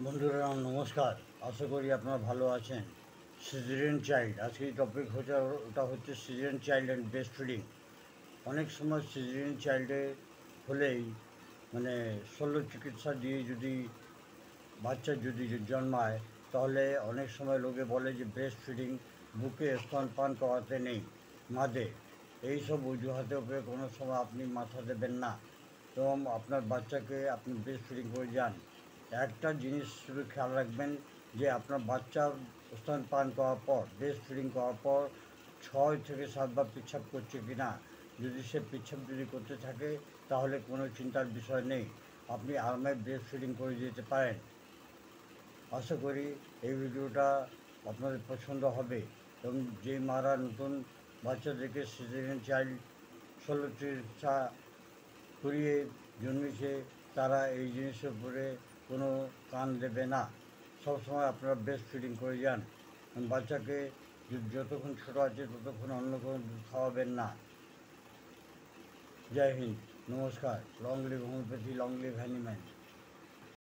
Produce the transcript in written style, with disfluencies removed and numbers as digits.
বন্ধুরা নমস্কার, আশা করি আপনারা ভালো আছেন। সিজারিয়ান চাইল্ড, আজকে টপিক হচ্ছে ওটা হচ্ছে caesarean child and breast feeding. অনেক সময় সিজারিয়ান চাইল্ডে হলেই মানে শল্য চিকিৎসা দিয়ে যদি বাচ্চা যদি জন্মায়, তাহলে অনেক সময় লোকে বলে যে ব্রেস্ট ফিডিং, বুকে স্তনপান করাতে নেই, মাদে। এইসব অজুহাতের উপরে কোনো সময় আপনি মাথা দেবেন না এবং আপনার বাচ্চাকে আপনি ব্রেস্ট ফিডিং করে যান। একটা জিনিস শুধু খেয়াল রাখবেন যে আপনার বাচ্চা স্তনপান করার পর, ব্রেস্ট ফিডিং করার পর 6 থেকে 7 বার পেচ্ছাপ করছে কি না। যদি সে পেচ্ছাপ যদি করতে থাকে, তাহলে কোনো চিন্তার বিষয় নেই, আপনি আরামে ব্রেস্ট ফিডিং করে যেতে পারেন। আশা করি এই ভিডিওটা আপনাদের পছন্দ হবে এবং যে মারা নতুন বাচ্চাদেরকে সিজারিয়ান চাইল্ড শল্যচিকিৎসা করিয়ে জন্মেছে, তারা এই জিনিসের উপরে কোনো কান দেবে না। সবসময় আপনারা ব্রেস্ট ফিডিং করে যান। বাচ্চাকে যতক্ষণ ছোটো আছে ততক্ষণ অন্য কোনো দুধ খাওয়াবেন না। জয় হিন্দ, নমস্কার। Long live homeopathy, long live animal.